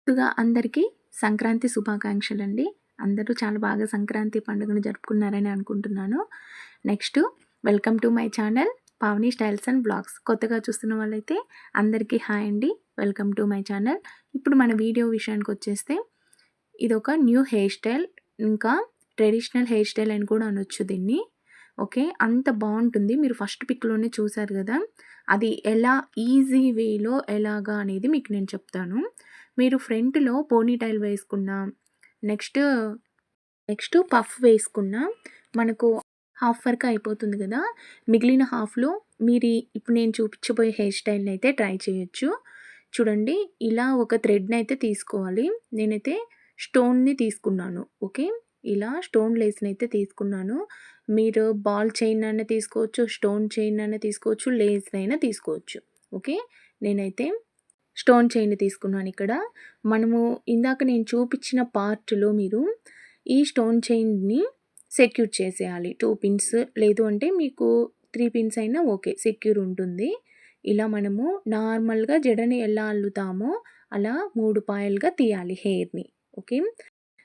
ముందుగా అందరికీ సంక్రాంతి శుభాకాంక్షలండి. అందరూ చాలా బాగా సంక్రాంతి పండుగను జరుపుకున్నారని అనుకుంటున్నాను. Next welcome to my channel Pavani styles and blogs. కొత్తగా చూస్తున్న వాళ్ళైతే అందరికీ హాయ్ అండి. Welcome to my channel. ఇప్పుడు మన వీడియో విషయానికొచ్చేస్తే ఇదొక న్యూ హెయిర్ స్టైల్, ఇంకా ట్రెడిషనల్ హెయిర్ స్టైల్ అని కూడా అనొచ్చు దీన్ని. ఓకే. అంత బావుంటుంది. మీరు ఫస్ట్ పిక్‌లోనే చూసారు గదా! అది ఎలా ఈజీ వేలో ఎలాగా అనేది మీకు నేను చెప్తాను. మీరు ఫ్రంట్‌లో పోనీటైల్ వేసుకున్నా, నెక్స్ట్ పఫ్ వేసుకున్నా మనకు హాఫ్ వరకు అయిపోతుంది గదా! మిగిలిన హాఫ్‌లో మీరు ఇప్పుడు నేను చూపించబోయే హెయిర్ స్టైల్‌ని అయితే ట్రై చేయొచ్చు. చూడండి, ఇలా ఒక థ్రెడ్‌నైతే తీసుకోవాలి. నేనైతే స్టోన్‌ని తీసుకున్నాను. ఓకే. ఇలా స్టోన్ లేస్‌నైతే తీసుకున్నాను. మీరు బాల్ చైన్ అయినా తీసుకోవచ్చు, స్టోన్ చైన్ అయినా తీసుకోవచ్చు, లేస్‌నైనా తీసుకోవచ్చు. ఓకే. నేనైతే స్టోన్ చైన్ తీసుకున్నాను ఇక్కడ. మనము ఇందాక నేను చూపించిన పార్ట్‌లో మీరు ఈ స్టోన్ చైన్‌ని సెక్యూర్ చేసేయాలి. 2 పిన్స్, లేదు అంటే మీకు 3 పిన్స్ అయినా ఓకే, సెక్యూర్ ఉంటుంది. ఇలా మనము నార్మల్‌గా జడని ఎలా అల్లుతామో అలా 3 పాయలుగా తీయాలి హెయిర్‌ని. ఓకే.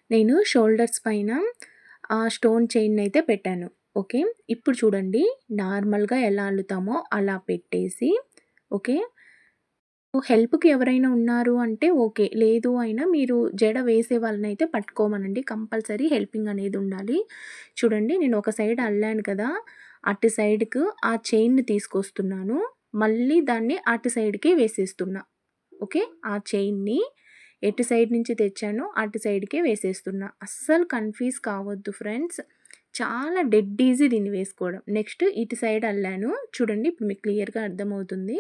నేను షోల్డర్స్ పైన ఆ స్టోన్ చైన్‌నైతే పెట్టాను. ఓకే. ఇప్పుడు చూడండి, నార్మల్‌గా ఎలా అల్లుతామో అలా పెట్టేసి, ఓకే. హెల్ప్‌కి ఎవరైనా ఉన్నారు అంటే ఓకే. లేదు అయినా మీరు జడ వేసే వాళ్ళనైతే పట్టుకోమనండి. కంపల్సరీ హెల్పింగ్ అనేది ఉండాలి. చూడండి, నేను ఒక సైడ్ అల్లాను కదా! అటు సైడ్‌కు ఆ చైన్‌ని తీసుకొస్తున్నాను. మళ్ళీ దాన్ని అటు సైడ్‌కి వేసేస్తున్నా. ఓకే. ఆ చైన్‌ని ఎటు సైడ్ నుంచి తెచ్చానో అటు సైడ్‌కే వేసేస్తున్నా. అస్సలు కన్‌ఫ్యూజ్ కావద్దు ఫ్రెండ్స్. చాలా డెడ్ ఈజీ దీన్ని వేసుకోవడం. నెక్స్ట్ ఇటు సైడ్ అల్లాను. చూడండి, ఇప్పుడు మీకు క్లియర్‌గా అర్థమవుతుంది.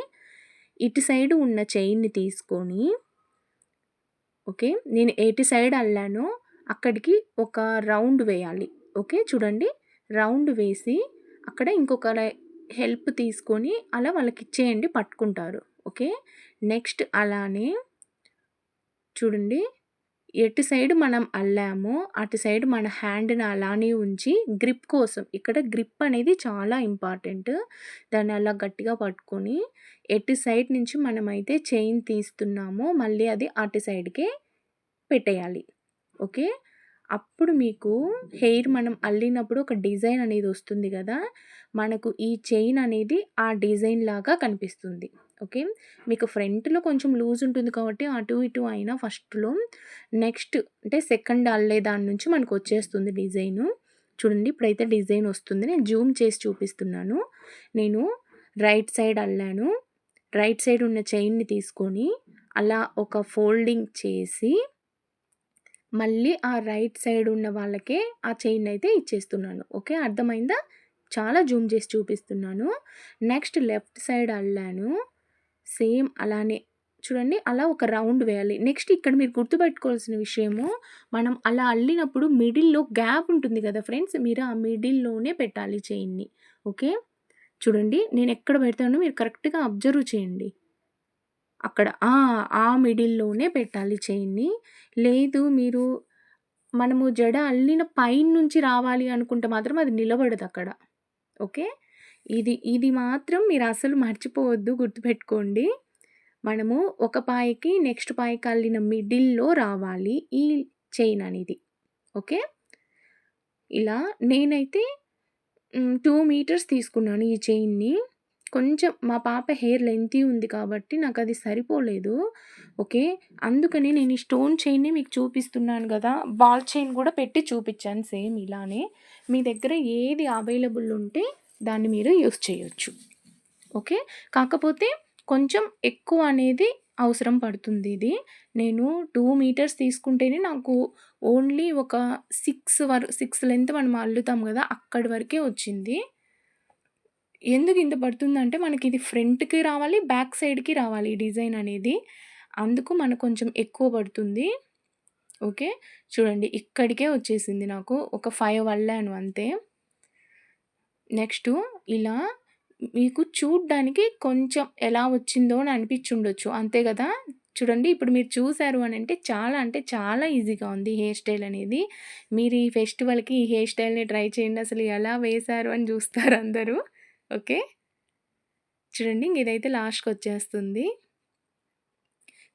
ఇటు సైడ్ ఉన్న చైన్‌ని తీసుకొని, ఓకే, నేను ఎటు సైడ్ అల్లానో అక్కడికి ఒక రౌండ్ వేయాలి. ఓకే. చూడండి, రౌండ్ వేసి అక్కడ ఇంకొకరి హెల్ప్ తీసుకొని అలా వాళ్ళకిచ్చేయండి, పట్టుకుంటారు. ఓకే. నెక్స్ట్ అలానే చూడండి, ఎటు సైడ్ మనం అల్లామో అటు సైడ్ మన హ్యాండ్‌ని అలానే ఉంచి గ్రిప్ కోసం, ఇక్కడ గ్రిప్ అనేది చాలా ఇంపార్టెంట్. దాన్ని అలా గట్టిగా పట్టుకొని ఎటు సైడ్ నుంచి మనమైతే చైన్ తీస్తున్నామో మళ్ళీ అది అటు సైడ్‌కే పెట్టేయాలి. ఓకే. అప్పుడు మీకు హెయిర్ మనం అల్లినప్పుడు ఒక డిజైన్ అనేది వస్తుంది గదా! మనకు ఈ చైన్ అనేది ఆ డిజైన్ లాగా కనిపిస్తుంది. ఓకే. మీకు ఫ్రంట్‌లో కొంచెం లూజ్ ఉంటుంది కాబట్టి అటు ఇటు అయినా ఫస్ట్‌లో, నెక్స్ట్ అంటే సెకండ్ అల్లే దాని నుంచి మనకొచ్చేస్తుంది డిజైను. చూడండి, ఇప్పుడైతే డిజైన్ వస్తుంది. నేను జూమ్ చేసి చూపిస్తున్నాను. నేను రైట్ సైడ్ అల్లాను. రైట్ సైడ్ ఉన్న చైన్‌ని తీసుకొని అలా ఒక ఫోల్డింగ్ చేసి మళ్ళీ ఆ రైట్ సైడ్ ఉన్న వాళ్ళకే ఆ చైనయితే ఇచ్చేస్తున్నాను. ఓకే. అర్థమైందా? చాలా జూమ్ చేసి చూపిస్తున్నాను. నెక్స్ట్ లెఫ్ట్ సైడ్ అల్లాను. సేమ్ అలానే చూడండి, అలా ఒక రౌండ్ వేయాలి. నెక్స్ట్ ఇక్కడ మీరు గుర్తుపెట్టుకోవాల్సిన విషయము, మనం అలా అల్లినప్పుడు మిడిల్‌లో గ్యాప్ ఉంటుంది కదా ఫ్రెండ్స్! మీరు ఆ మిడిల్‌లోనే పెట్టాలి చైన్‌ని. ఓకే. చూడండి, నేనెక్కడ పెడతానో మీరు కరెక్ట్‌గా అబ్జర్వ్ చేయండి. అక్కడ ఆ మిడిల్‌లోనే పెట్టాలి చైన్‌ని. లేదు మీరు మనము జడ అల్లిన పైనుంచి రావాలి అనుకుంటే మాత్రం అది నిలబడదక్కడ. ఓకే. ఇది మాత్రం మీరసలు మర్చిపోవద్దు, గుర్తుపెట్టుకోండి. మనము ఒక పాయకి నెక్స్ట్ పాయకి అల్లిన మిడిల్‌లో రావాలి ఈ చైన్ అనేది. ఓకే. ఇలా నేనైతే 2 మీటర్స్ తీసుకున్నాను ఈ చైన్‌ని. కొంచెం మా పాప హెయిర్ లెంతీ ఉంది కాబట్టి నాకది సరిపోలేదు. ఓకే. అందుకని నేను ఈ స్టోన్ చైన్‌ని మీకు చూపిస్తున్నాను గదా! బాల్ చైన్ గూడా పెట్టి చూపిచ్చాను సేమ్ ఇలానే. మీ దగ్గర ఏది అవైలబుల్ ఉంటే దాన్ని మీరు యూజ్ చేయొచ్చు. ఓకే. కాకపోతే కొంచెం ఎక్కువ అనేది అవసరం పడుతుంది ఇది. నేను 2 మీటర్స్ తీసుకుంటేనే నాకు ఓన్లీ ఒక 6 లెంత్ మనం అల్లుతాం గదా! అక్కడి వరకే వచ్చింది. ఎందుకు ఇంత పడుతుందంటే మనకిది ఫ్రంట్‌కి రావాలి, బ్యాక్ సైడ్‌కి రావాలి ఈ డిజైన్ అనేది. అందుకు మనకు కొంచెం ఎక్కువ పడుతుంది. ఓకే. చూడండి, ఇక్కడికే వచ్చేసింది నాకు. ఒక 5 అల్లాను అంతే. నెక్స్టు ఇలా మీకు చూడ్డానికి కొంచెం ఎలా వచ్చిందో అని అనిపిచ్చుండొచ్చు. అంతే గదా! చూడండి, ఇప్పుడు మీరు చూసారు అనంటే చాలా అంటే చాలా ఈజీగా ఉంది హెయిర్ స్టైల్ అనేది. మీరు ఈ ఫెస్టివల్‌కి ఈ హెయిర్ స్టైల్‌ని ట్రై చేయండి. అసలు ఎలా వేశారు అని జూస్తారు అందరూ. ఓకే. చూడండి, ఇంక ఇదైతే లాస్ట్‌కొచ్చేస్తుంది.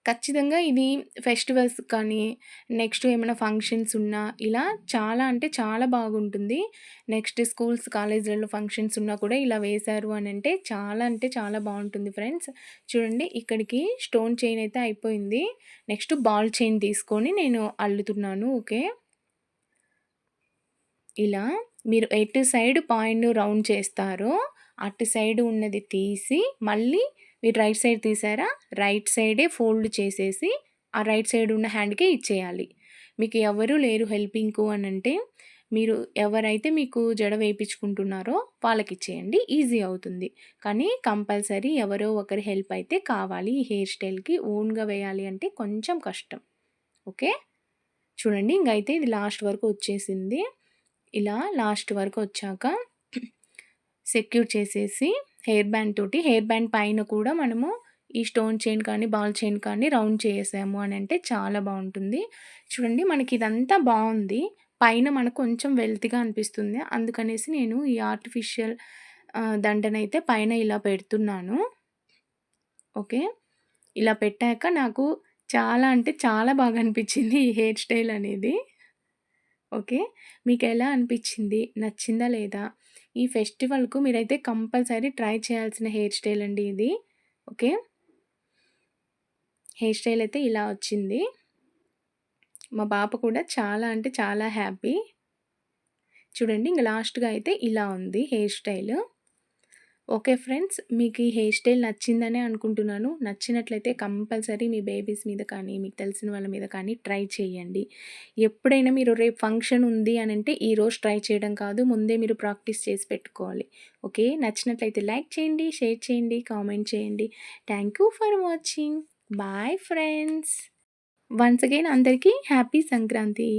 ఖచ్చితంగా ఇది ఫెస్టివల్స్ కానీ, నెక్స్ట్ ఏమైనా ఫంక్షన్స్ ఉన్నా, ఇలా చాలా అంటే చాలా బాగుంటుంది. నెక్స్ట్ స్కూల్స్, కాలేజీలలో ఫంక్షన్స్ ఉన్నా కూడా ఇలా వేశారు అనంటే చాలా అంటే చాలా బావుంటుంది ఫ్రెండ్స్. చూడండి ఇక్కడికి స్టోన్ చైన్ అయితే అయిపోయింది. నెక్స్ట్ బాల్ చైన్ తీసుకొని నేను అల్లుతున్నాను. ఓకే. ఇలా మీరు ఎటు సైడ్ పాయింట్‌ను రౌండ్ చేస్తారో, అటు సైడ్ ఉన్నది తీసి, మళ్ళీ మీరు రైట్ సైడ్ తీసారా? రైట్ సైడే ఫోల్డ్ చేసేసి, ఆ రైట్ సైడ్ ఉన్న హ్యాండ్‌కే ఇచ్చేయాలి. మీకు ఎవరు లేరు హెల్పింగ్‌కు అనంటే, మీరు ఎవరైతే మీకు జడ వేపించుకుంటున్నారో వాళ్ళకిచ్చేయండి. ఈజీ అవుతుంది. కానీ కంపల్సరీ ఎవరో ఒకరి హెల్ప్ అయితే కావాలి. ఈ హెయిర్ స్టైల్‌కి ఓన్‌గా వేయాలి అంటే కొంచెం కష్టం. ఓకే. చూడండి ఇంకైతే ఇది లాస్ట్ వరకు వచ్చేసింది. ఇలా లాస్ట్ వరకు వచ్చాక సెక్యూర్ చేసేసి హెయిర్ బ్యాండ్ పైన కూడా మనము ఈ స్టోన్ చైన్ కానీ, బాల్ చైన్ కానీ రౌండ్ చేసాము అనంటే చాలా బావుంటుంది. చూడండి మనకి ఇదంతా బావుంది. పైన మనకు కొంచెం వెల్తీగా అనిపిస్తుంది. అందుకనేసి నేను ఈ ఆర్టిఫిషియల్ దండనైతే పైన ఇలా పెడుతున్నాను. ఓకే. ఇలా పెట్టాక నాకు చాలా అంటే చాలా బాగా అనిపించింది ఈ హెయిర్ స్టైల్ అనేది. ఓకే. మీకెలా అనిపిచ్చింది? నచ్చిందా లేదా? ఈ ఫెస్టివల్‌కు మీరైతే కంపల్సరీ ట్రై చేయాల్సిన హెయిర్ స్టైల్ అండి ఇది. ఓకే. హెయిర్ స్టైల్ అయితే ఇలా వచ్చింది. మా పాప కూడా చాలా అంటే చాలా హ్యాపీ. చూడండి ఇంక లాస్ట్‌గా అయితే ఇలా ఉంది హెయిర్ స్టైల్. Okay friends. మీకు ఈ హెయిర్ స్టైల్ నచ్చిందనే అనుకుంటున్నాను. నచ్చినట్లయితే కంపల్సరీ మీ బేబీస్ మీద కానీ, మీకు తెలిసిన వాళ్ళ మీద కానీ ట్రై చేయండి. ఎప్పుడైనా మీరు రేపు ఫంక్షన్ ఉంది అనంటే ఈరోజు ట్రై చేయడం కాదు. ముందే మీరు ప్రాక్టీస్ చేసి పెట్టుకోవాలి. ఓకే. నచ్చినట్లయితే లైక్ చేయండి, షేర్ చేయండి, కామెంట్ చేయండి. Thank you for watching. Bye friends. Once again అందరికీ హ్యాపీ సంక్రాంతి.